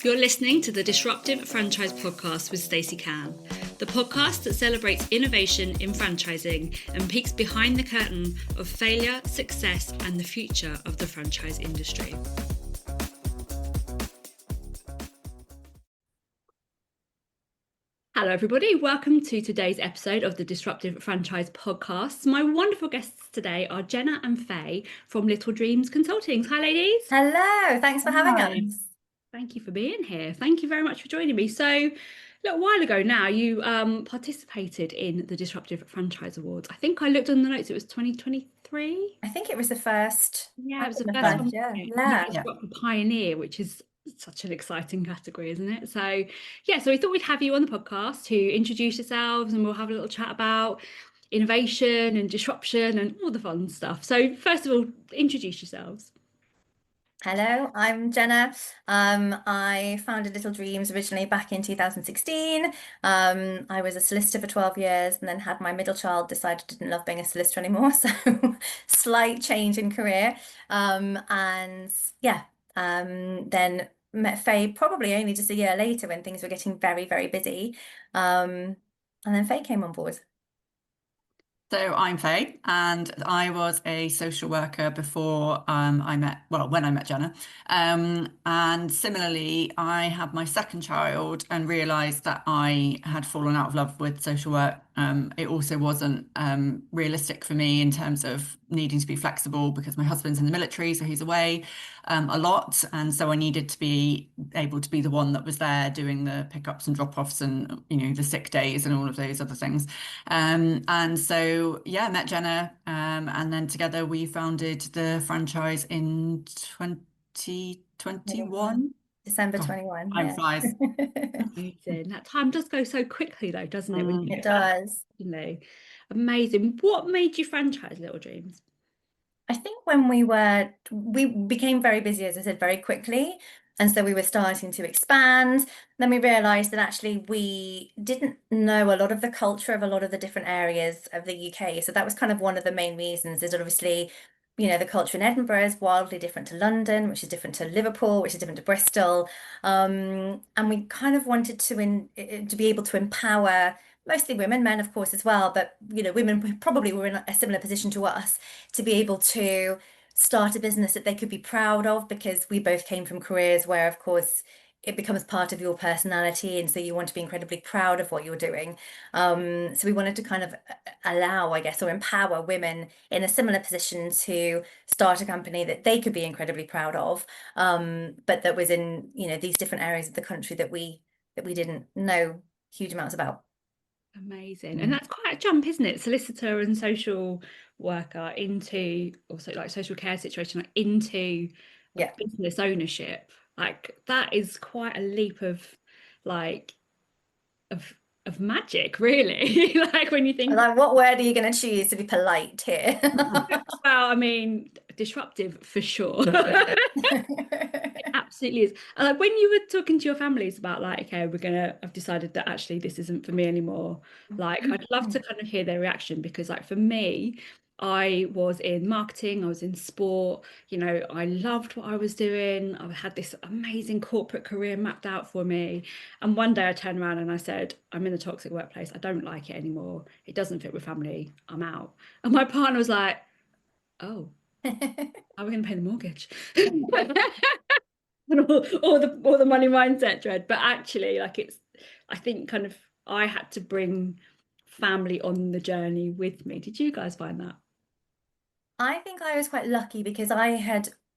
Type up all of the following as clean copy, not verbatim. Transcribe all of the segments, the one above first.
You're listening to the Disruptive Franchise podcast with Stacey Can, the podcast that celebrates innovation in franchising and peeks behind the curtain of failure, success, and the future of the franchise industry. Hello, everybody. Welcome to today's episode of the Disruptive Franchise podcast. My wonderful guests today are Jenna and Fay from Little Dreams Consulting. Hi, ladies. Hello. Thanks for having us. Thank you for being here. Thank you very much for joining me. So, a little while ago now, you participated in the Disruptive Franchise Awards. I think I looked on the notes, it was 2023. I think it was the first. Yeah, it was the the first one. Yeah. Disruptive Pioneer, which is such an exciting category, isn't it? So, yeah, so we thought we'd have you on the podcast to introduce yourselves and we'll have a little chat about innovation and disruption and all the fun stuff. So, first of all, introduce yourselves. Hello, I'm Jenna. I founded Little Dreams originally back in 2016. I was a solicitor for 12 years and then had my middle child, decided I didn't love being a solicitor anymore. So slight change in career. Then met Faye probably only just a year later when things were getting very, very busy. And then Faye came on board. So I'm Fay, and I was a social worker before when I met Jenna. And similarly, I had my second child and realised that I had fallen out of love with social work. It also wasn't realistic for me in terms of needing to be flexible because my husband's in the military, so he's away a lot. And so I needed to be able to be the one that was there doing the pickups and drop-offs and, the sick days and all of those other things. And so, I met Jenna and then together we founded the franchise in 2021. December 21. Time flies. Amazing. That time does go so quickly though, doesn't it? It does. Amazing. What made you franchise Little Dreams? I think when we became very busy, as I said, very quickly. And so we were starting to expand. Then we realized that actually we didn't know a lot of the culture of a lot of the different areas of the UK. So that was kind of one of the main reasons, is that obviously, the culture in Edinburgh is wildly different to London, which is different to Liverpool, which is different to Bristol. And we kind of wanted to be able to empower mostly women, men of course as well, but women probably were in a similar position to us, to be able to start a business that they could be proud of, because we both came from careers where of course it becomes part of your personality, and so you want to be incredibly proud of what you're doing. So we wanted to kind of allow, I guess, or empower women in a similar position to start a company that they could be incredibly proud of, but that was in these different areas of the country that we didn't know huge amounts about. Amazing. And that's quite a jump, isn't it? Solicitor and social worker into, also like social care situation, like into business ownership. Like that is quite a leap of magic, really. Like when you think, like, what word are you going to choose to be polite here? Well, I mean, disruptive for sure. It absolutely is. Like when you were talking to your families about okay, I've decided that actually this isn't for me anymore. Like I'd love to kind of hear their reaction, because like for me, I was in marketing, I was in sport, I loved what I was doing. I had this amazing corporate career mapped out for me. And one day I turned around and I said, I'm in a toxic workplace. I don't like it anymore. It doesn't fit with family. I'm out. And my partner was like, oh, how are we going to pay the mortgage? And all the money mindset dread. But actually, I think kind of I had to bring family on the journey with me. Did you guys find that? I think I was quite lucky because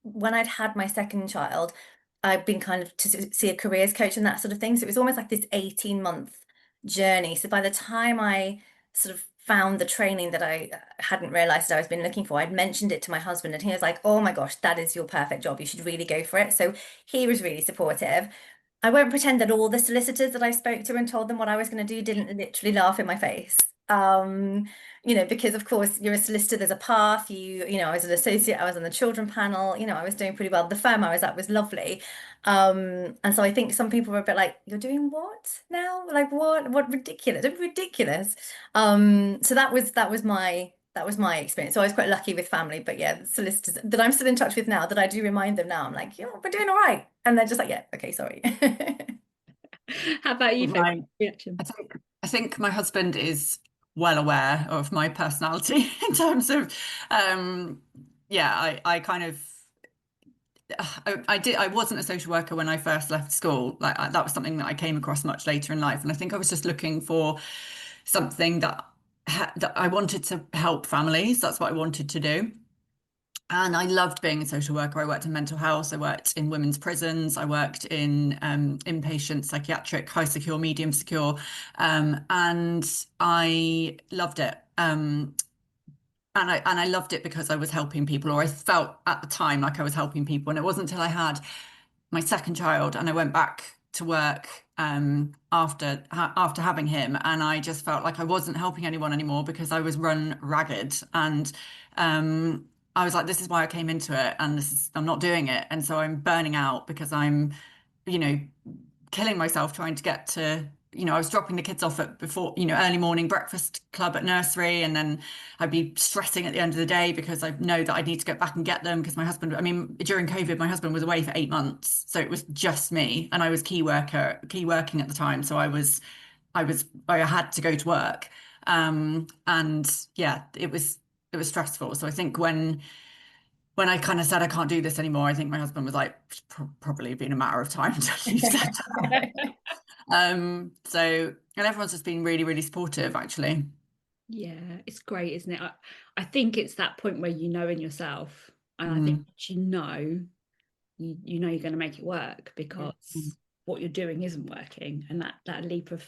when I'd had my second child, I'd been kind of to see a careers coach and that sort of thing. So it was almost like this 18-month journey. So by the time I sort of found the training that I hadn't realized I was been looking for, I'd mentioned it to my husband and he was like, oh my gosh, that is your perfect job. You should really go for it. So he was really supportive. I won't pretend that all the solicitors that I spoke to and told them what I was going to do didn't literally laugh in my face. Because of course you're a solicitor, there's a path. I was an associate, I was on the children panel, I was doing pretty well. The firm I was at was lovely. And so I think some people were a bit like, you're doing what now? Like what ridiculous. So that was my That was my experience. So I was quite lucky with family, but yeah, the solicitors that I'm still in touch with now, that I do remind them now, I'm like, yeah, we're doing all right. And they're just like, yeah, okay, sorry. How about you, Faye? My, Reaction? I think my husband is well aware of my personality in terms of, yeah, I kind of, I wasn't a social worker when I first left school. Like that was something that I came across much later in life, and I think I was just looking for something that I wanted to help families. That's what I wanted to do. And I loved being a social worker. I worked in mental health. I worked in women's prisons. I worked in inpatient psychiatric, high secure, medium secure, and I loved it. And I loved it because I was helping people, or I felt at the time like I was helping people. And it wasn't until I had my second child and I went back to work after having him, and I just felt like I wasn't helping anyone anymore because I was run ragged. And I was like, this is why I came into it, and I'm not doing it. And so I'm burning out because I'm, you know, killing myself trying to get to, I was dropping the kids off at before, early morning breakfast club at nursery, and then I'd be stressing at the end of the day because I know that I need to get back and get them because my husband, I mean, during COVID, my husband was away for 8 months, so it was just me, and I was key working at the time, so I had to go to work, and yeah, it was stressful. So I think when I kind of said I can't do this anymore, I think my husband was like, "It's probably been a matter of time until you said that." And everyone's just been really, really supportive, actually. Yeah, it's great, isn't it? I think it's that point where you know in yourself, and I think you know you're going to make it work because what you're doing isn't working, and that leap of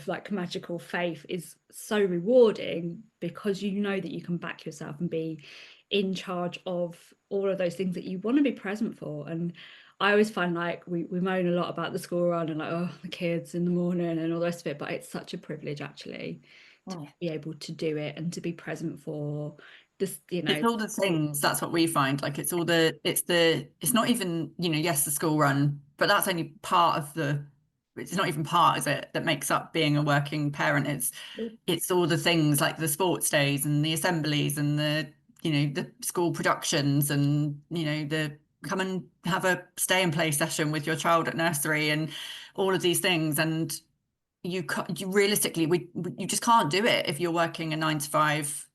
like magical faith is so rewarding because you know that you can back yourself and be in charge of all of those things that you want to be present for. And I always find like we moan a lot about the school run and like, oh, the kids in the morning and all the rest of it, but it's such a privilege actually to be able to do it and to be present for this, It's all the things. That's what we find. Like it's not even, yes, the school run, but that's only part of it's not even part, is it, that makes up being a working parent. It's all the things like the sports days and the assemblies and the school productions and, the come and have a stay and play session with your child at nursery and all of these things. And you realistically, you just can't do it if you're working a 9 to 5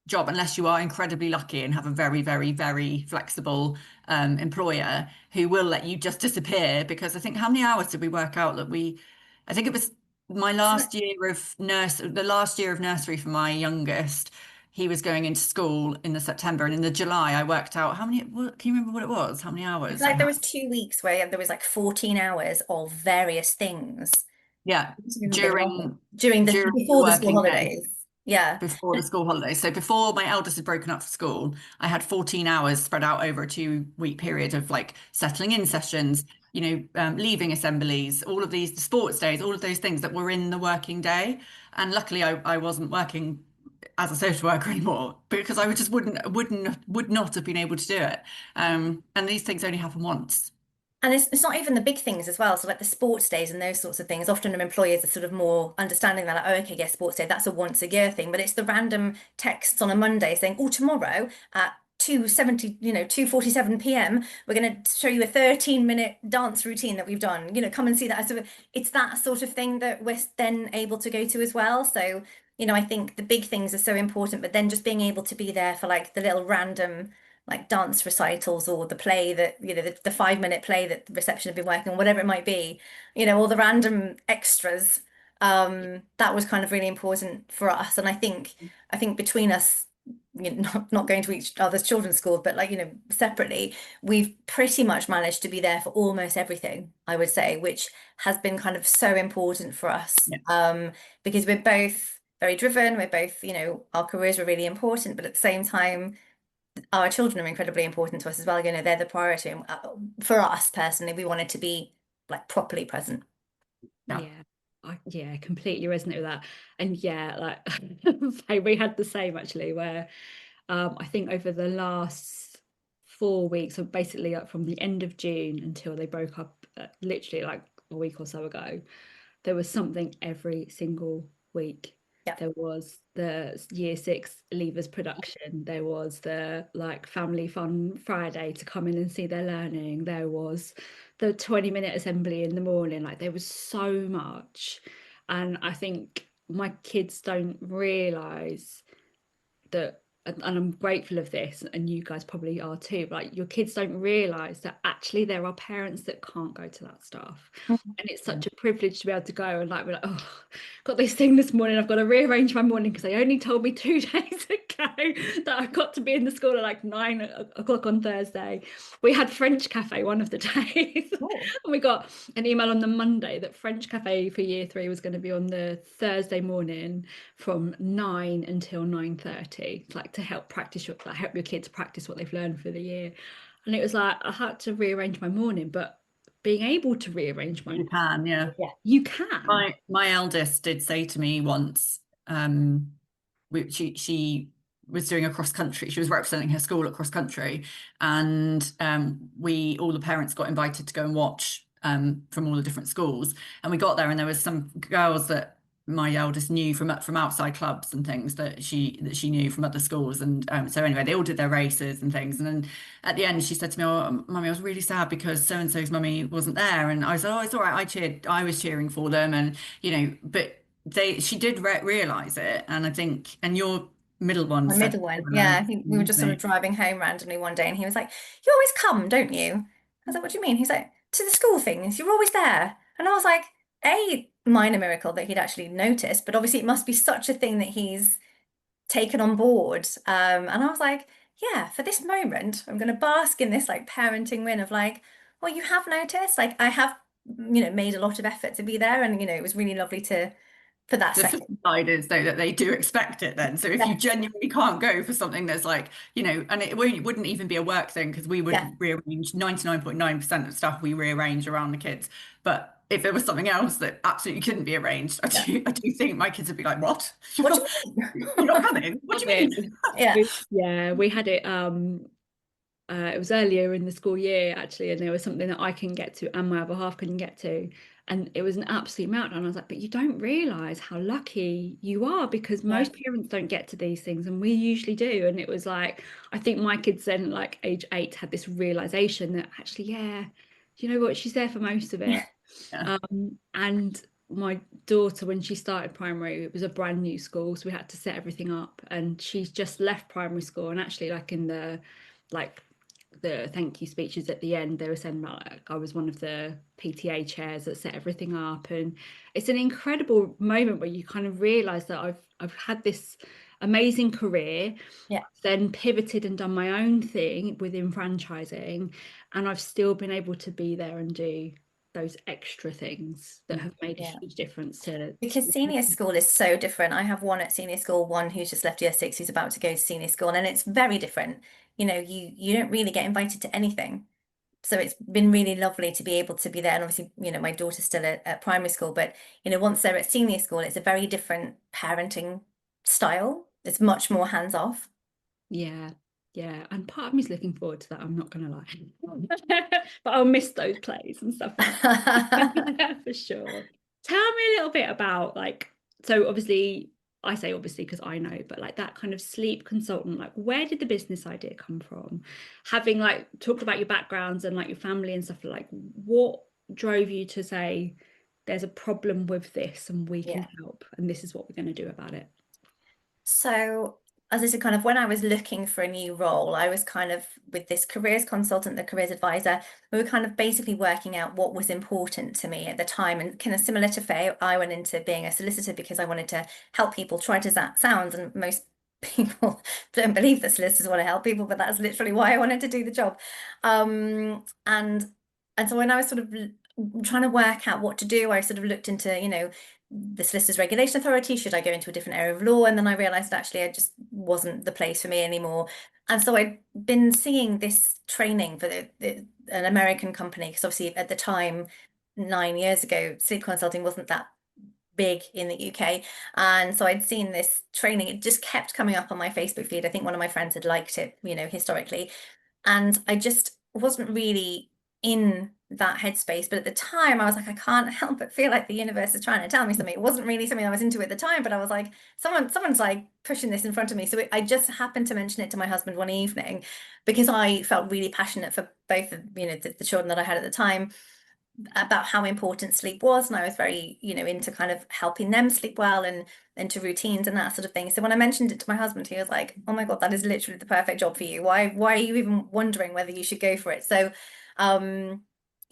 job unless you are incredibly lucky and have a very, very, very flexible employer who will let you just disappear. Because I think, how many hours did we work out that I think it was my last year of the last year of nursery for my youngest. He was going into school in the September, and in the July I worked out can you remember what it was? How many hours? It's like there was 2 weeks where there was like 14 hours of various things. Yeah, during Before the school working day. holidays. Yeah. Before the school holidays. So before my eldest had broken up for school, I had 14 hours spread out over a 2-week period of like settling in sessions, leaving assemblies, all of these sports days, all of those things that were in the working day. And luckily I wasn't working as a social worker anymore because I just would not have been able to do it. And these things only happen once. And it's not even the big things as well. So like the sports days and those sorts of things, often employers are sort of more understanding that, like, oh, okay, yes, sports day, that's a once a year thing. But it's the random texts on a Monday saying, oh, tomorrow at 2:47 p.m. we're going to show you a 13-minute dance routine that we've done. Come and see that. So it's that sort of thing that we're then able to go to as well. So, I think the big things are so important, but then just being able to be there for like the little random like dance recitals or the play that, the 5-minute play that the reception have been working on, whatever it might be, all the random extras. That was kind of really important for us. And I think between us, not going to each other's children's schools, but like, separately, we've pretty much managed to be there for almost everything, I would say, which has been kind of so important for us. Yeah. Because we're both very driven, we're both, our careers were really important, but at the same time, our children are incredibly important to us as well. They're the priority. And for us personally, we wanted to be like properly present. Yeah. Yeah, completely resonate with that. And yeah, like we had the same actually, where I think over the last 4 weeks, so basically from the end of June until they broke up, literally like a week or so ago, there was something every single week. Yeah. There was the year 6 leavers production. There was the like family fun Friday to come in and see their learning. There was the 20-minute assembly in the morning. Like there was so much. And I think my kids don't realize that, and I'm grateful of this, and you guys probably are too, like your kids don't realize that actually there are parents that can't go to that stuff. And it's such a privilege to be able to go and like, we're like, oh, got this thing this morning, I've got to rearrange my morning because they only told me 2 days ago that I've got to be in the school at like 9 o'clock on Thursday. We had French cafe one of the days. And we got an email on the Monday that French cafe for year 3 was going to be on the Thursday morning from 9 until 9:30, like to help help your kids practice what they've learned for the year. And it was like I had to rearrange my morning, but being able to rearrange my You can, yeah. you can. My eldest did say to me once, she was doing a cross country. She was representing her school at cross country, and we all the parents got invited to go and watch from all the different schools. And we got there, and there was some girls that my eldest knew from outside clubs and things that she knew from other schools. And so anyway, they all did their races and things. And then at the end, she said to me, "Oh, mummy, I was really sad because so and so's mummy wasn't there." And I said, "Oh, it's all right. I was cheering for them." And but she did realize it. And I think, and your middle one My said middle one. similar, Yeah, I think we were didn't just sort of they? driving home randomly one day and he was like, "You always come, don't you?" I was like, "What do you mean?" He's like, "To the school things, you're always there." And I was like, a minor miracle that he'd actually noticed, but obviously it must be such a thing that he's taken on board. And I was like, yeah, for this moment, I'm going to bask in this like parenting win of like, well, you have noticed, like I have, made a lot of effort to be there. And, it was really lovely for that The flip second. side is though that they do expect it then. So if you Yeah, genuinely can't go for something that's like, and it wouldn't even be a work thing because we yeah, would rearrange 99.9% of stuff we rearrange around the kids. But if there was something else that absolutely couldn't be arranged, yeah. I do think my kids would be like, "What? What do you You're not mean? coming? What Was do you it? mean?" Yeah. Yeah, we had it. It was earlier in the school year actually, and there was something that I couldn't get to and my other half couldn't get to, and it was an absolute meltdown. I was like, but you don't realize how lucky you are because Yeah. most parents don't get to these things and we usually do. And it was like, I think my kids then like age 8 had this realization that actually, yeah, you know what, she's there for most of it. Yeah. And my daughter, when she started primary, it was a brand new school, so we had to set everything up, and she's just left primary school. And actually, like in like the thank you speeches at the end, they were saying about like, I was one of the PTA chairs that set everything up, and it's an incredible moment where you kind of realize that I've had this amazing career, Yeah. then pivoted and done my own thing within franchising, and I've still been able to be there and do those extra things that have made a Yeah. huge difference to Because senior school is so different. I have one at senior school, one who's just left year 6, who's about to go to senior school, and it's very different. You don't really get invited to anything. So it's been really lovely to be able to be there. And obviously, my daughter's still at primary school, but once they're at senior school, it's a very different parenting style. It's much more hands off. yeah. Yeah, and part of me's looking forward to that, I'm not gonna lie. But I'll miss those plays and stuff like that. For sure. Tell me a little bit about like, so obviously I say obviously because I know, but like that kind of sleep consultant, like where did the business idea come from? Having like talked about your backgrounds and like your family and stuff, like what drove you to say there's a problem with this and we can Yeah. help and this is what we're going to do about it? So, as I said, kind of when I was looking for a new role, I was kind of with this careers consultant, the careers advisor, we were kind of basically working out what was important to me at the time. And kind of similar to Faye, I went into being a solicitor because I wanted to help people, try to that sounds, and most people don't believe that solicitors want to help people, but that's literally why I wanted to do the job. And so when I was sort of trying to work out what to do, I sort of looked into, the Solicitors Regulation Authority, should I go into a different area of law? And then I realized that actually it just wasn't the place for me anymore. And so I'd been seeing this training for an American company, because obviously at the time, 9 years ago, sleep consulting wasn't that big in the UK. And so I'd seen this training, it just kept coming up on my Facebook feed. I think one of my friends had liked it, historically. And I just wasn't really in that headspace. But at the time, I was like, I can't help but feel like the universe is trying to tell me something. It wasn't really something I was into at the time, but I was like, someone's like pushing this in front of me. So I just happened to mention it to my husband one evening because I felt really passionate for both of, the children that I had at the time about how important sleep was, and I was very, into kind of helping them sleep well and into routines and that sort of thing. So when I mentioned it to my husband, he was like, "Oh my God, that is literally the perfect job for you. Why are you even wondering whether you should go for it?" So,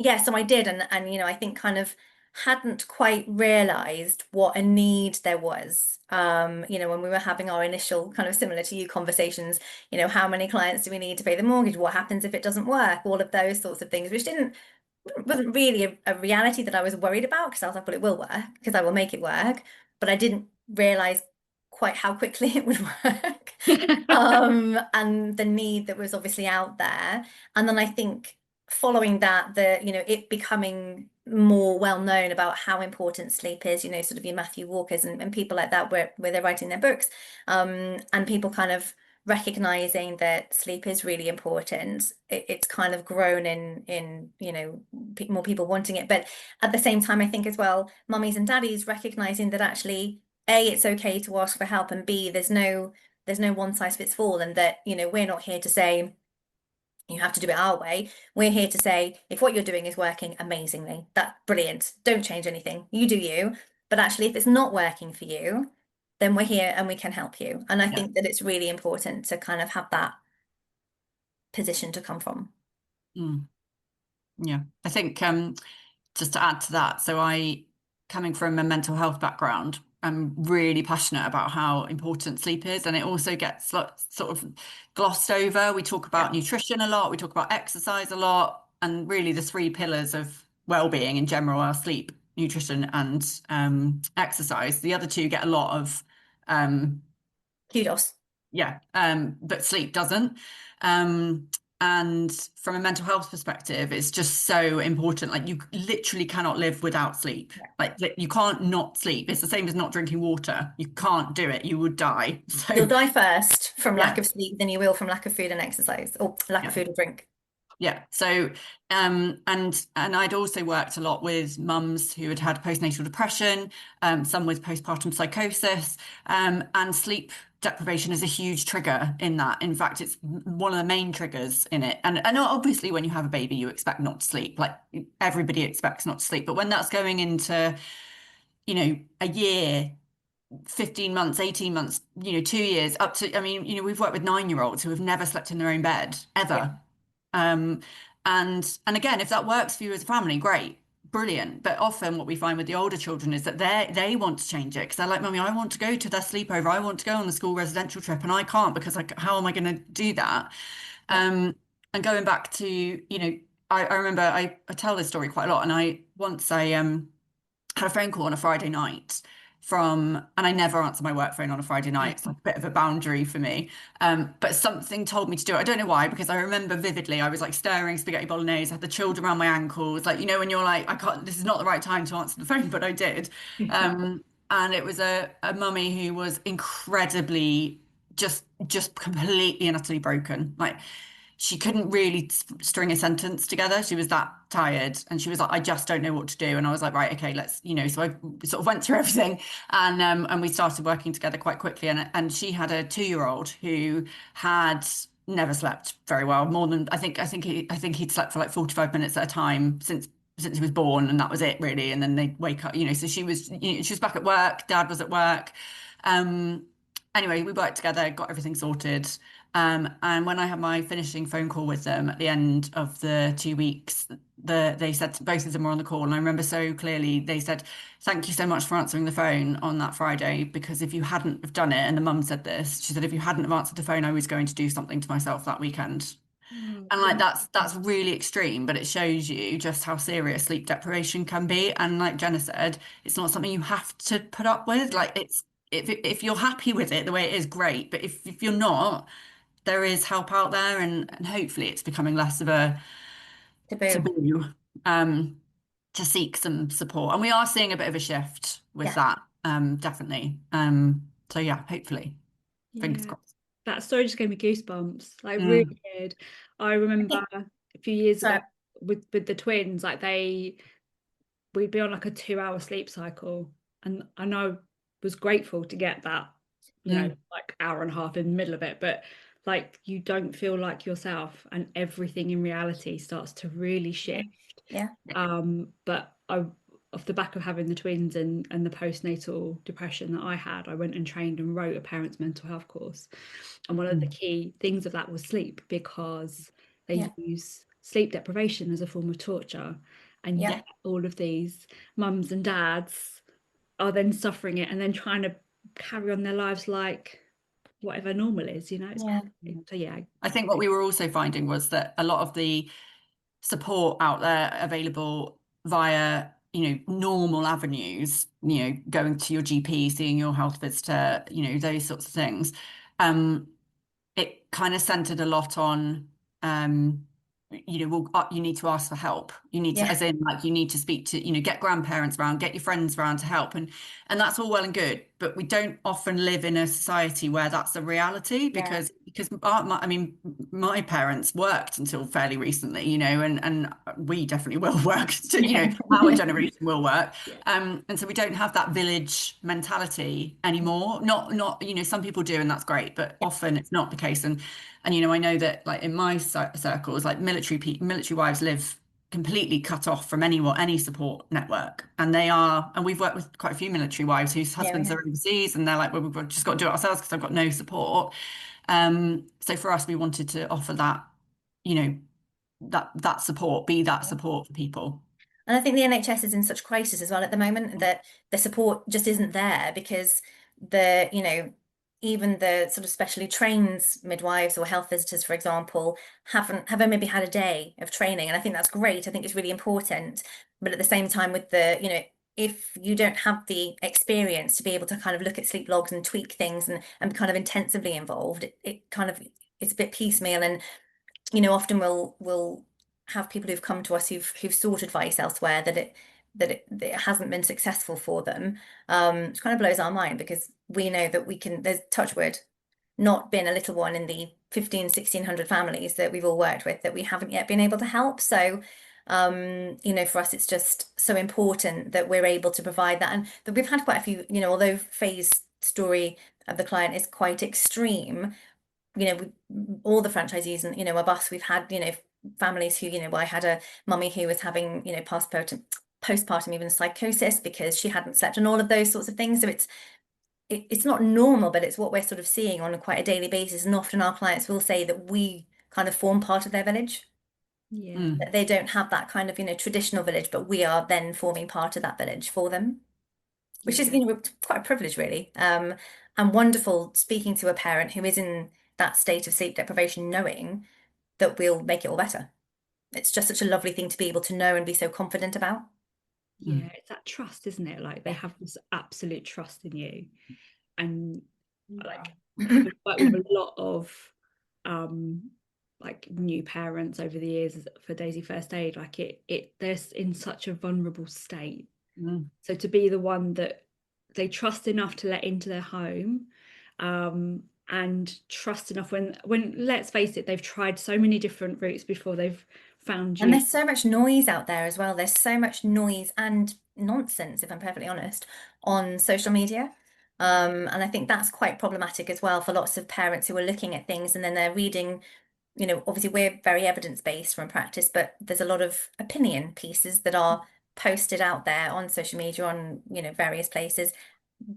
yeah, so I did, and I think kind of hadn't quite realized what a need there was. When we were having our initial kind of similar to you conversations, how many clients do we need to pay the mortgage? What happens if it doesn't work? All of those sorts of things, which wasn't really a reality that I was worried about, because I was like, well, it will work because I will make it work. But I didn't realize quite how quickly it would work. And the need that was obviously out there. And then I think following that, it becoming more well known about how important sleep is, sort of your Matthew Walkers and people like that, where they're writing their books, and people kind of recognizing that sleep is really important. It's kind of grown in more people wanting it, but at the same time, I think as well, mummies and daddies recognizing that actually, A, it's okay to ask for help, and B, there's no one size fits all, and that we're not here to say you have to do it our way. We're here to say, if what you're doing is working amazingly, that's brilliant, don't change anything, you do you. But actually, if it's not working for you, then we're here and we can help you. And I think that it's really important to kind of have that position to come from. Yeah, I think just to add to that, so coming from a mental health background, I'm really passionate about how important sleep is, and it also gets sort of glossed over. We talk about nutrition a lot, we talk about exercise a lot, and really the three pillars of well-being in general are sleep, nutrition, and exercise. The other two get a lot of kudos. But sleep doesn't. And from a mental health perspective, it's just so important. Like, you literally cannot live without sleep. Like you can't not sleep. It's the same as not drinking water. You can't do it. You would die. So you'll die first from lack of sleep than you will from lack of food and exercise, or lack of food or drink. Yeah. So, and I'd also worked a lot with mums who had postnatal depression, some with postpartum psychosis, and sleep deprivation is a huge trigger in that. In fact, it's one of the main triggers in it. And obviously, when you have a baby, you expect not to sleep. Like, everybody expects not to sleep. But when that's going into, a year, 15 months, 18 months, 2 years, up to, I mean, we've worked with 9-year-olds who have never slept in their own bed ever. And again, if that works for you as a family, great, brilliant. But often what we find with the older children is that they want to change it, because they're like, "Mummy, I want to go to their sleepover. I want to go on the school residential trip, and I can't, because how am I going to do that?" And going back to, I remember I tell this story quite a lot, and I had a phone call on a Friday night and I never answer my work phone on a Friday night. It's like a bit of a boundary for me. But something told me to do it. I don't know why, because I remember vividly, I was like stirring spaghetti bolognese, I had the children around my ankles. Like, when you're like, this is not the right time to answer the phone, but I did. And it was a mummy who was incredibly just completely and utterly broken. Like, she couldn't really string a sentence together. She was that tired, and she was like, "I just don't know what to do." And I was like, "Right, okay, let's," so I sort of went through everything, and we started working together quite quickly. And she had a 2-year-old who had never slept very well, more than I think he'd slept for like 45 minutes at a time since he was born, and that was it really. And then they'd wake up, so she was back at work, dad was at work. Anyway, we worked together, got everything sorted. And when I had my finishing phone call with them at the end of the 2 weeks, they said, both of them were on the call, and I remember so clearly, they said, "Thank you so much for answering the phone on that Friday, because if you hadn't have done it," and the mum said this, she said, "if you hadn't have answered the phone, I was going to do something to myself that weekend." And like, that's really extreme, but it shows you just how serious sleep deprivation can be. And like Jenna said, it's not something you have to put up with. Like, it's if you're happy with it the way it is, great. But if you're not, there is help out there, and hopefully it's becoming less of a taboo to seek some support. And we are seeing a bit of a shift with that, definitely. So yeah, hopefully, fingers crossed. That story just gave me goosebumps, like really did. I remember a few years ago. with the twins, like we'd be on like a 2-hour sleep cycle, and I was grateful to get that, like hour and a half in the middle of it, but like you don't feel like yourself, and everything in reality starts to really shift. Yeah. But off the back of having the twins and the postnatal depression that I had, I went and trained and wrote a parents' mental health course. And one of the key things of that was sleep, because they use sleep deprivation as a form of torture. And yet all of these mums and dads are then suffering it and then trying to carry on their lives like whatever normal is, It's crazy. So yeah. I think what we were also finding was that a lot of the support out there available via, normal avenues, going to your GP, seeing your health visitor, those sorts of things. It kind of centered a lot on, well, you need to ask for help. You need to, as in, like, you need to speak to, get grandparents around, get your friends around to help, and that's all well and good. But we don't often live in a society where that's a reality, because my parents worked until fairly recently, and we definitely will work. Our generation will work, and so we don't have that village mentality anymore. Not some people do, and that's great, but often it's not the case. And I know that, like, in my circles, like military wives live completely cut off from any support network, and we've worked with quite a few military wives whose husbands are overseas, and they're like, well, we've just got to do it ourselves because I've got no support. So for us, we wanted to offer that, that support, be that support for people. And I think the NHS is in such crisis as well at the moment that the support just isn't there, because even the sort of specially trained midwives or health visitors, for example, have maybe had a day of training. And I think that's great. I think it's really important. But at the same time, with if you don't have the experience to be able to kind of look at sleep logs and tweak things and kind of intensively involved, it kind of, it's a bit piecemeal. And often we'll have people who've come to us who've sought advice elsewhere that it hasn't been successful for them. It kind of blows our mind, because we know that there's, touch wood, not been a little one in the 1,500-1,600 families that we've all worked with that we haven't yet been able to help. So for us, it's just so important that we're able to provide that, and that we've had quite a few, although Faye's story of the client is quite extreme, all the franchisees and, of us, we've had, families who, I had a mummy who was having, postpartum even psychosis because she hadn't slept, and all of those sorts of things. So it's not normal, but it's what we're sort of seeing on quite a daily basis. And often our clients will say that we kind of form part of their village. That they don't have that kind of, traditional village, but we are then forming part of that village for them, which is, quite a privilege, really. And wonderful speaking to a parent who is in that state of sleep deprivation, knowing that we'll make it all better. It's just such a lovely thing to be able to know and be so confident about. Yeah, it's that trust, isn't it? Like, they have this absolute trust in you. And like, having worked with a lot of like new parents over the years for Daisy First Aid, like they're in such a vulnerable state. So to be the one that they trust enough to let into their home, and trust enough when let's face it, they've tried so many different routes before they've found you. And there's so much noise out there as well. There's so much noise and nonsense, if I'm perfectly honest, on social media. And I think that's quite problematic as well for lots of parents who are looking at things and then they're reading, obviously we're very evidence-based from practice, but there's a lot of opinion pieces that are posted out there on social media, on, various places,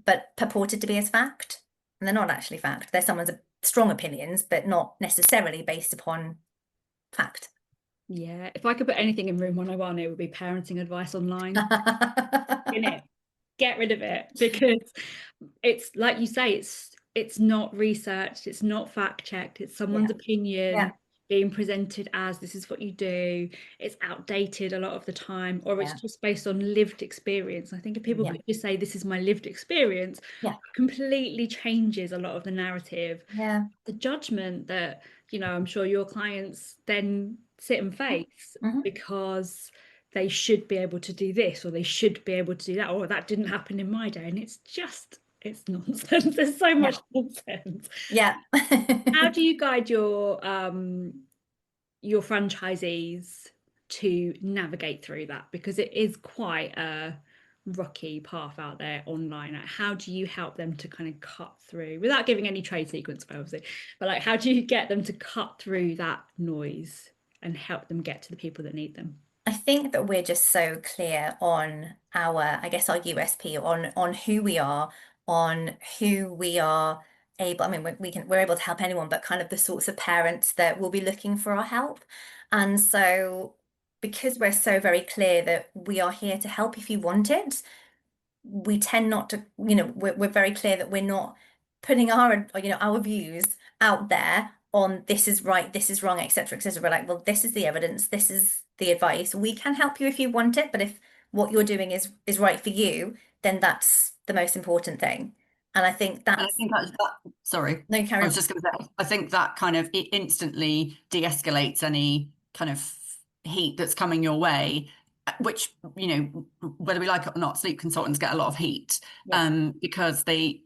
but purported to be as fact. And they're not actually fact. They're someone's strong opinions, but not necessarily based upon fact. Yeah, if I could put anything in room 101, it would be parenting advice online. In it, get rid of it, because it's like you say, it's not researched, it's not fact checked, it's someone's opinion being presented as this is what you do. It's outdated a lot of the time, or it's just based on lived experience. I think if people could just say this is my lived experience, it completely changes a lot of the narrative. The judgment that I'm sure your clients then sit and face, because they should be able to do this, or they should be able to do that, or that didn't happen in my day. And it's nonsense. There's so much nonsense. How do you guide your franchisees to navigate through that, because it is quite a rocky path out there online. Like, how do you help them to kind of cut through, without giving any trade secrets obviously, but like, how do you get them to cut through that noise and help them get to the people that need them? I think that we're just so clear on our, I guess, our USP, on who we are, on who we are able. I mean, we're able to help anyone, but kind of the sorts of parents that will be looking for our help. And so, because we're so very clear that we are here to help if you want it, we tend not to, we're very clear that we're not putting our views out there on this is right, this is wrong, etc., etc. We're like, well, this is the evidence, this is the advice. We can help you if you want it, but if what you're doing is right for you, then that's the most important thing. And I think And I that's think sorry, no, carry I was on. just going to say, I think that kind of it instantly de-escalates any kind of heat that's coming your way, which, whether we like it or not, sleep consultants get a lot of heat, Yeah, because they,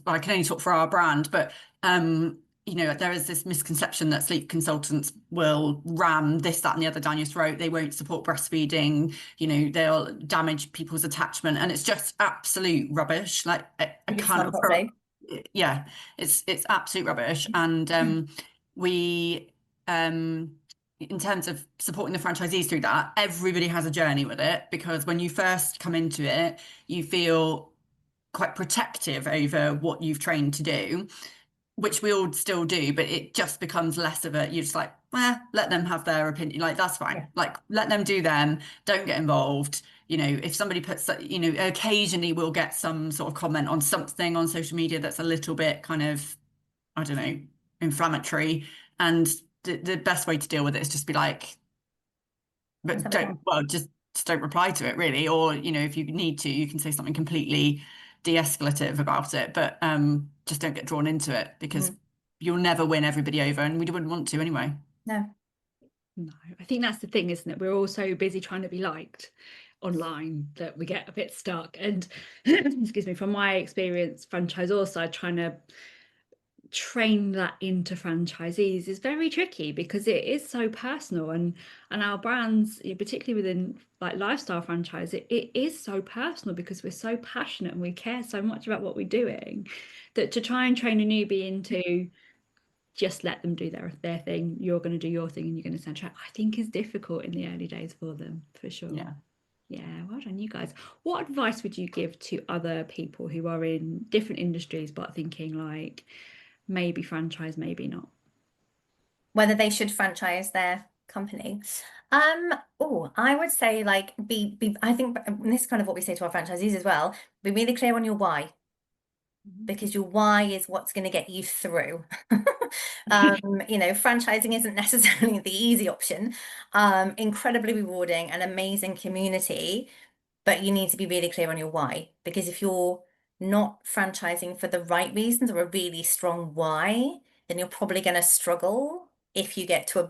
I can only talk for our brand, but there is this misconception that sleep consultants will ram this, that, and the other down your throat. They won't support breastfeeding. They'll damage people's attachment, and it's just absolute rubbish. Like, I it's can't. done properly. Yeah, it's absolute rubbish. And we, in terms of supporting the franchisees through that, everybody has a journey with it, because when you first come into it, you feel quite protective over what you've trained to do, which we all still do, but it just becomes less of a, you're just like, let them have their opinion. Like, that's fine. Yeah. Like, let them do them. Don't get involved. If somebody puts, occasionally we'll get some sort of comment on something on social media that's a little bit kind of, I don't know, inflammatory. And the best way to deal with it is just be like, Let's but have it done. just don't reply to it, really. Or, if you need to, you can say something completely de-escalative about it, but just don't get drawn into it, because you'll never win everybody over, and we wouldn't want to anyway. No. No, I think that's the thing, isn't it? We're all so busy trying to be liked online that we get a bit stuck. And excuse me, from my experience, franchisor side, trying to train that into franchisees is very tricky, because it is so personal, and our brands, particularly within like lifestyle franchise, it is so personal, because we're so passionate and we care so much about what we're doing, that to try and train a newbie into just let them do their thing, you're going to do your thing and you're going to soundtrack, I think is difficult in the early days for them, for sure. Yeah, well done, you guys. What advice would you give to other people who are in different industries but thinking like, maybe franchise, maybe not? Whether they should franchise their company. I would say, like, I think, and this is kind of what we say to our franchisees as well, be really clear on your why, because your why is what's going to get you through. Franchising isn't necessarily the easy option. Incredibly rewarding and amazing community, but you need to be really clear on your why, because if you're not franchising for the right reasons or a really strong why, then you're probably going to struggle if you get to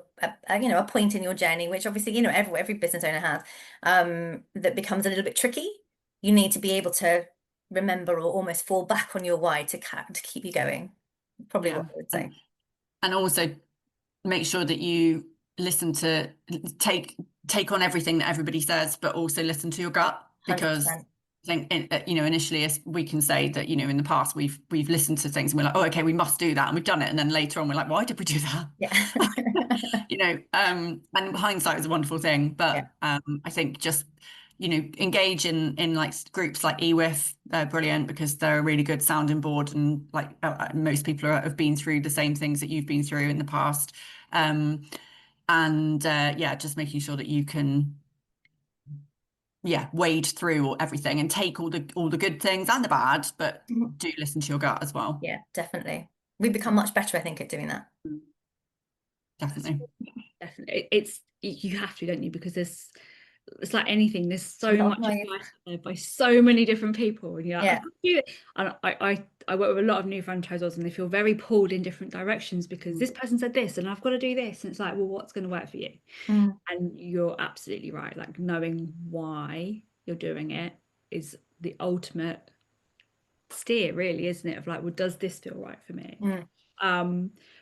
a point in your journey, which obviously, every business owner has, that becomes a little bit tricky. You need to be able to remember or almost fall back on your why to keep you going. Probably what I would say. And also make sure that you listen to take on everything that everybody says, but also listen to your gut, because 100%. I think initially, as we can say that, in the past we've listened to things and we're like, oh, okay, we must do that, and we've done it, and then later on we're like, why did we do that? Yeah. And hindsight is a wonderful thing, but Yeah. I think just engage in like groups like EWIF. They're brilliant, because they're a really good sounding board, and like most people have been through the same things that you've been through in the past. Just making sure that you can wade through everything and take all the good things and the bad, but do listen to your gut as well. Yeah, definitely. We become much better, I think, at doing that. Definitely. It's you have to, don't you? Because it's like anything, there's so much advice there by so many different people, and you're like, and I work with a lot of new franchisors, and they feel very pulled in different directions because this person said this and I've got to do this, and it's like, well, what's going to work for you? And you're absolutely right, like knowing why you're doing it is the ultimate steer, really, isn't it, of like, well, does this feel right for me?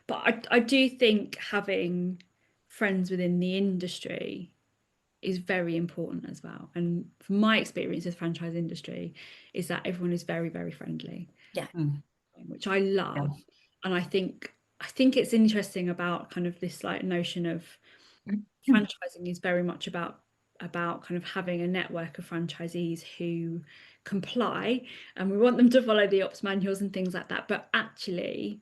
But I do think having friends within the industry is very important as well. And from my experience with franchise industry is that everyone is very, very friendly. Yeah. Which I love. And I think it's interesting about kind of this like notion of franchising is very much about kind of having a network of franchisees who comply, and we want them to follow the ops manuals and things like that. But actually,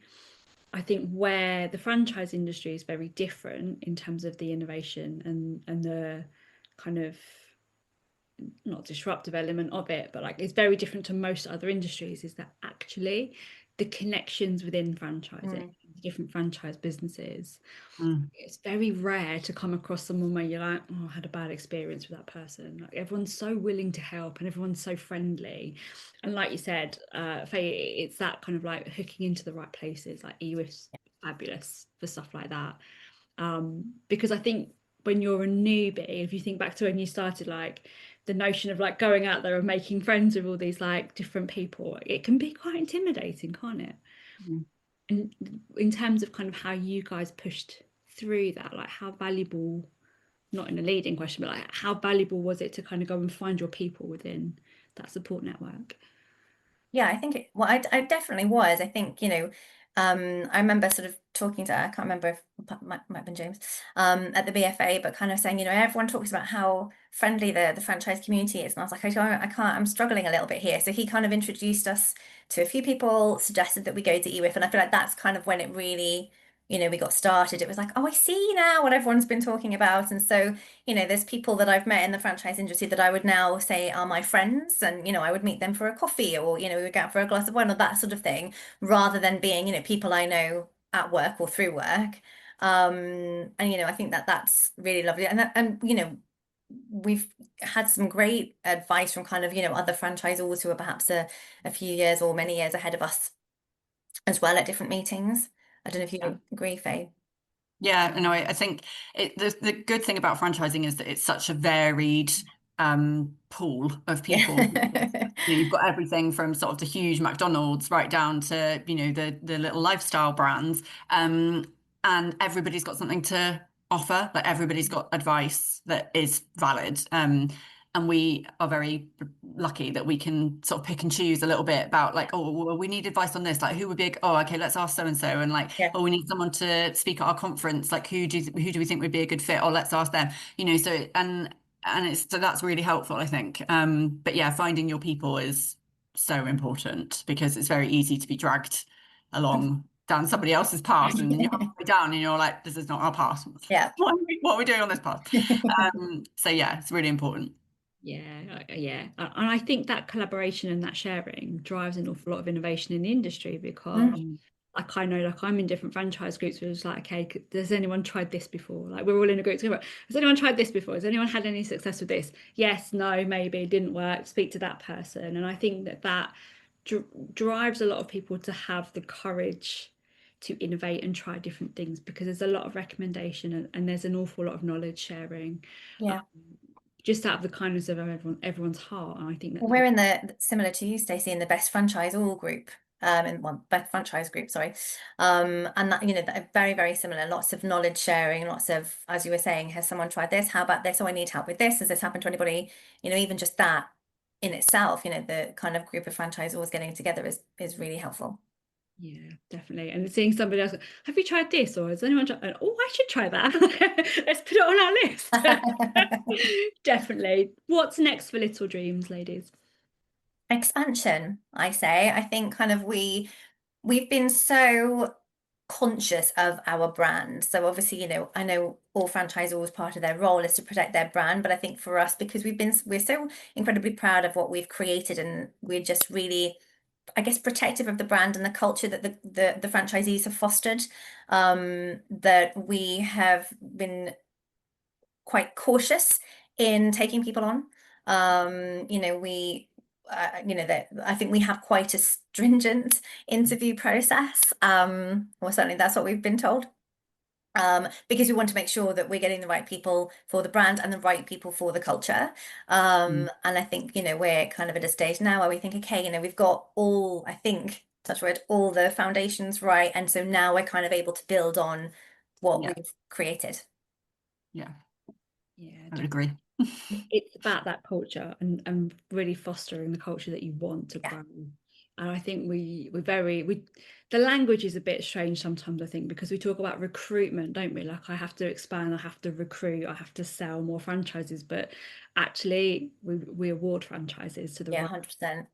I think where the franchise industry is very different in terms of the innovation and the kind of not disruptive element of it, but like it's very different to most other industries, is that actually the connections within franchising, different franchise businesses, it's very rare to come across someone where you're like, oh, I had a bad experience with that person. Like everyone's so willing to help and everyone's so friendly. And like you said, Faye, it's that kind of like hooking into the right places. Like EWIF's fabulous for stuff like that. Because I think when you're a newbie, if you think back to when you started, like the notion of like going out there and making friends with all these like different people, it can be quite intimidating, can't it? And in terms of kind of how you guys pushed through that, like how valuable, not in a leading question, but like how valuable was it to kind of go and find your people within that support network? Yeah, I think I definitely was. I think, I remember sort of talking to, I can't remember if it might have been James, at the BFA, but kind of saying, everyone talks about how friendly the franchise community is. And I was like, I can't, I'm struggling a little bit here. So he kind of introduced us to a few people, suggested that we go to EWIF. And I feel like that's kind of when it really, we got started. It was like, oh, I see now what everyone's been talking about. And so, there's people that I've met in the franchise industry that I would now say are my friends, and I would meet them for a coffee, or we would go out for a glass of wine, or that sort of thing, rather than being people I know at work or through work. And I think that that's really lovely, and we've had some great advice from kind of other franchisors who are perhaps a few years or many years ahead of us as well at different meetings. I don't know if you agree, Faye. Yeah, no, I think the good thing about franchising is that it's such a varied pool of people. You've got everything from sort of the huge McDonald's right down to the little lifestyle brands, and everybody's got something to offer. Like everybody's got advice that is valid. And we are very lucky that we can sort of pick and choose a little bit about like, oh, well, we need advice on this. Like, who would be? Oh, okay, let's ask so and so. And like, oh, we need someone to speak at our conference. Like, who do we think would be a good fit? Or let's ask them. So so that's really helpful, I think. But yeah, finding your people is so important because it's very easy to be dragged along down somebody else's path and you're halfway down and you're like, this is not our path. Yeah. What are we doing on this path? So yeah, it's really important. Yeah. And I think that collaboration and that sharing drives an awful lot of innovation in the industry, because like I know, like I'm in different franchise groups where it's like, okay, has anyone tried this before? Like we're all in a group together. Has anyone tried this before? Has anyone had any success with this? Yes, no, maybe, didn't work. Speak to that person. And I think that drives a lot of people to have the courage to innovate and try different things, because there's a lot of recommendation and there's an awful lot of knowledge sharing. Yeah. Just out of the kindness of everyone's heart. And I think that we're in the, similar to you, Stacey, in the best franchise all group, best franchise group, sorry. And that, that very, very similar, lots of knowledge sharing, lots of, as you were saying, has someone tried this? How about this? Oh, I need help with this. Has this happened to anybody? Even just that in itself, the kind of group of franchisors getting together is really helpful. Yeah, definitely. And seeing somebody else, have you tried this? Or has anyone tried? Oh, I should try that. Let's put it on our list. Definitely. What's next for Little Dreams, ladies? Expansion, I say. I think kind of we've been so conscious of our brand. So obviously, I know all franchisors, part of their role is to protect their brand, but I think for us, because we're so incredibly proud of what we've created, and we're just really, I guess, protective of the brand and the culture that the franchisees have fostered, that we have been quite cautious in taking people on. That I think we have quite a stringent interview process. Well, certainly that's what we've been told. Because we want to make sure that we're getting the right people for the brand and the right people for the culture. And I think, we're kind of at a stage now where we think, okay, we've got all, I think, touch wood, all the foundations right. And so now we're kind of able to build on what we've created. Yeah. Yeah, I would agree. it's about that culture and really fostering the culture that you want to Yeah. grow. And I think the language is a bit strange sometimes, I think, because we talk about recruitment, don't we? Like, I have to expand, I have to recruit, I have to sell more franchises, but actually we award franchises to the Yeah, right. 100%.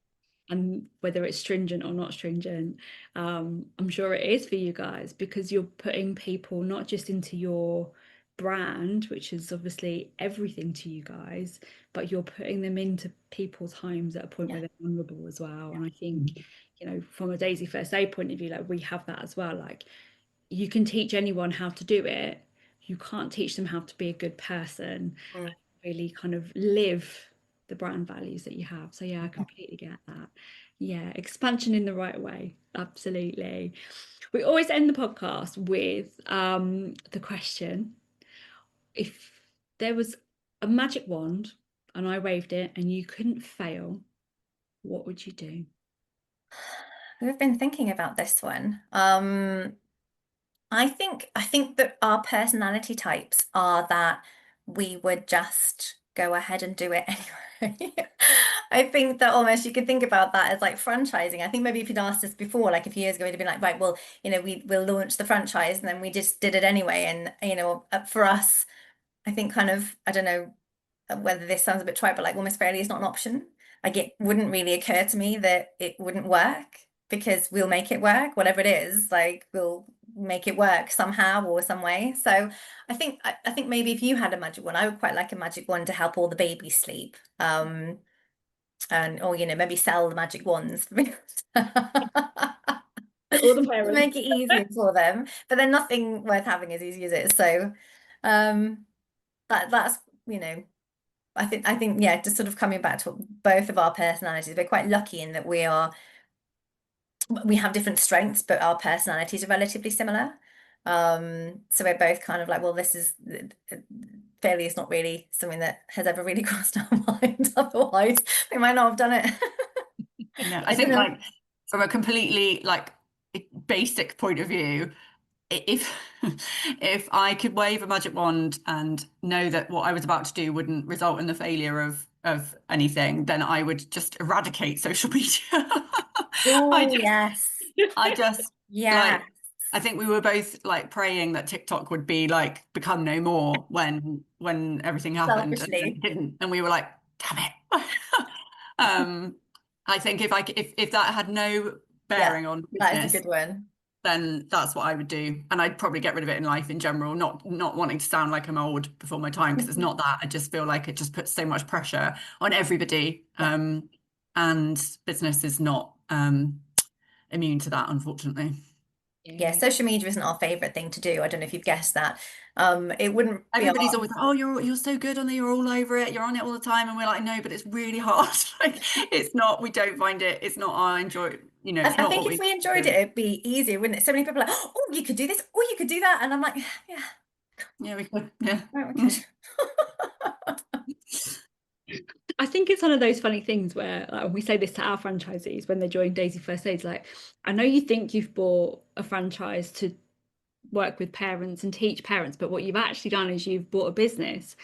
And whether it's stringent or not stringent, I'm sure it is for you guys, because you're putting people not just into your brand, which is obviously everything to you guys, but you're putting them into people's homes at a point where they're vulnerable as well. And I think, from a Daisy First Aid point of view, like, we have that as well. Like, you can teach anyone how to do it, you can't teach them how to be a good person, really kind of live the brand values that you have. So yeah, I completely get that. Yeah, expansion in the right way. Absolutely. We always end the podcast with the question: if there was a magic wand and I waved it and you couldn't fail, what would you do? We've been thinking about this one. I think that our personality types are that we would just go ahead and do it anyway. I think that almost you could think about that as like franchising. I think maybe if you'd asked us before, like a few years ago, we'd have been like, right, well, we'll launch the franchise, and then we just did it anyway. And for us, I think kind of, I don't know whether this sounds a bit trite, but like almost failure is not an option. Like, it wouldn't really occur to me that it wouldn't work, because we'll make it work, whatever it is, like we'll make it work somehow or some way. So I think maybe if you had a magic wand, I would quite like a magic wand to help all the babies sleep. And or maybe sell the magic wands All the to parents. make it easier for them. But then nothing worth having as easy as it is. So that's I think yeah, just sort of coming back to both of our personalities, we're quite lucky in that we have different strengths, but our personalities are relatively similar. So we're both kind of like, well, this is failure is not really something that has ever really crossed our mind. Otherwise, we might not have done it. No, I I don't think, know. like, from a completely like basic point of view, if if I could wave a magic wand and know that what I was about to do wouldn't result in the failure of anything, then I would just eradicate social media. I Oh, just yes. I just Yeah. like I think we were both like praying that TikTok would be like become no more when everything happened, and then it Selfishly. didn't, and we were like, damn it. um I think if that had no Yeah. bearing on That is a business, good one. then that's what I would do. And I'd probably get rid of it in life in general, not wanting to sound like I'm old before my time, because it's not that. I just feel like it just puts so much pressure on everybody. Yeah. And business is not immune to that, unfortunately. Yeah, social media isn't our favorite thing to do. I don't know if you've guessed that. It wouldn't be Everybody's our always like, oh, you're so good on it, you're all over it, you're on it all the time. And we're like, no, but it's really hard. Like, it's not, we don't find it, it's not our enjoy, it's I not think what if we we enjoyed it, do. it'd be easier, wouldn't it? So many people are like, oh, you could do this, oh, you could do that. And I'm like, yeah, Yeah, we could. Yeah. right, we could. I think it's one of those funny things where, like, we say this to our franchisees when they join Daisy First Aid, like, I know you think you've bought a franchise to work with parents and teach parents, but what you've actually done is you've bought a business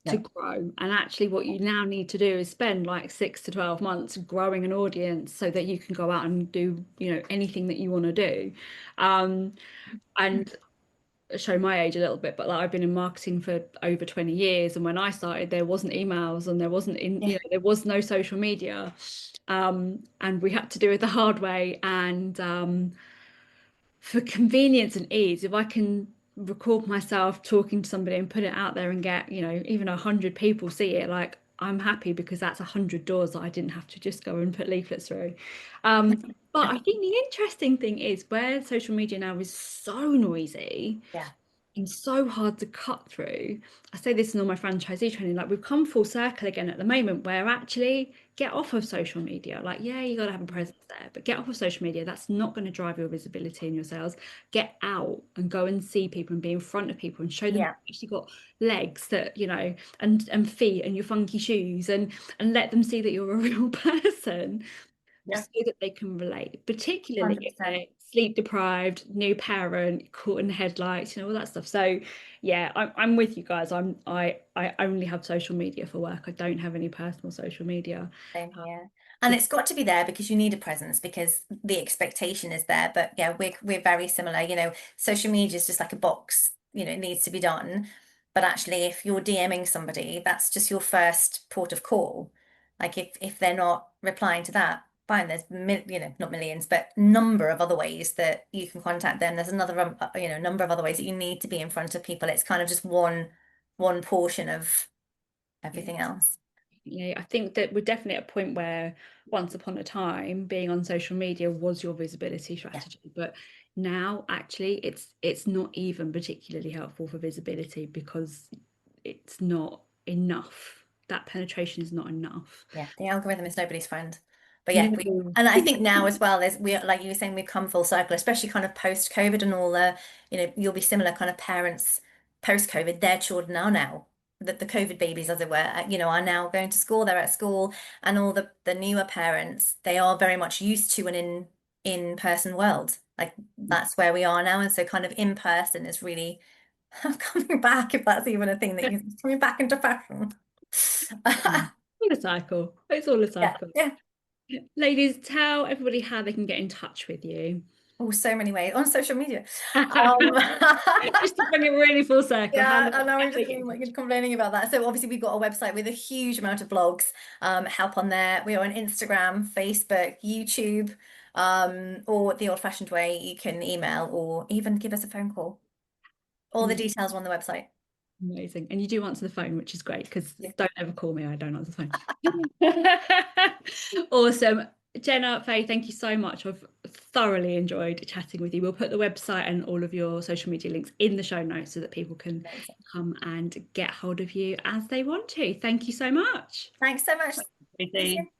to grow. And actually what you now need to do is spend like 6 to 12 months growing an audience so that you can go out and do, anything that you want to do. And show my age a little bit, but like, I've been in marketing for over 20 years, and when I started there wasn't emails and there wasn't there was no social media, and we had to do it the hard way. And for convenience and ease, if I can record myself talking to somebody and put it out there and get, even 100 people see it, like, I'm happy, because that's 100 doors that I didn't have to just go and put leaflets through. But I think the interesting thing is, where social media now is so noisy, Yeah. and so hard to cut through. I say this in all my franchisee training, like, we've come full circle again at the moment, where actually get off of social media. Like, yeah, you got to have a presence there, but get off of social media. That's not going to drive your visibility and your sales. Get out and go and see people and be in front of people and show them you've actually got legs, that, and feet, and your funky shoes, and let them see that you're a real person, so that they can relate, particularly if 100%. sleep deprived, new parent, caught in the headlights, all that stuff. So yeah, I'm with you guys. I only have social media for work. I don't have any personal social media. Same here. And it's got to be there because you need a presence, because the expectation is there. But yeah, we're very similar. Social media is just like a box, it needs to be done. But actually, if you're DMing somebody, that's just your first port of call. Like if they're not replying to that, fine, there's not millions, but number of other ways that you can contact them. There's another number of other ways that you need to be in front of people. It's kind of just one portion of everything else. Yeah, I think that we're definitely at a point where once upon a time being on social media was your visibility strategy, but now actually it's not even particularly helpful for visibility because it's not enough. That penetration is not enough. Yeah, the algorithm is nobody's friend. But yeah, No. and I think now as well, like you were saying, we've come full circle, especially kind of post-COVID and all the, you'll be similar kind of parents post-COVID, their children are now, the COVID babies, as it were, are now going to school, they're at school, and all the newer parents, they are very much used to an in-person world. Like that's where we are now. And so kind of in person is really coming back, if that's even a thing that you're coming back into fashion. All a cycle. It's all a cycle. Yeah. Ladies, tell everybody how they can get in touch with you. Oh, so many ways on social media. Just to bring it really full circle. Yeah, I know I'm just complaining about that. So obviously we've got a website with a huge amount of blogs, help on there. We are on Instagram, Facebook, YouTube, or the old-fashioned way, you can email or even give us a phone call. All the details are on the website. Amazing. And you do answer the phone, which is great, because don't ever call me, I don't answer the phone. Awesome. Jenna, Fay, thank you so much. I've thoroughly enjoyed chatting with you. We'll put the website and all of your social media links in the show notes so that people can come and get hold of you as they want to. Thank you so much. Thanks so much.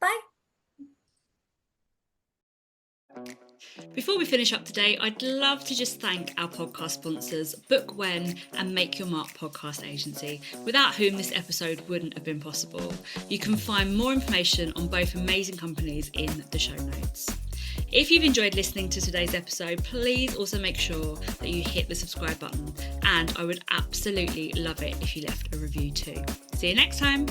Bye. Before we finish up today, I'd love to just thank our podcast sponsors, Book When and Make Your Mark Podcast Agency, without whom this episode wouldn't have been possible. You can find more information on both amazing companies in the show notes. If you've enjoyed listening to today's episode, please also make sure that you hit the subscribe button, and I would absolutely love it if you left a review too. See you next time.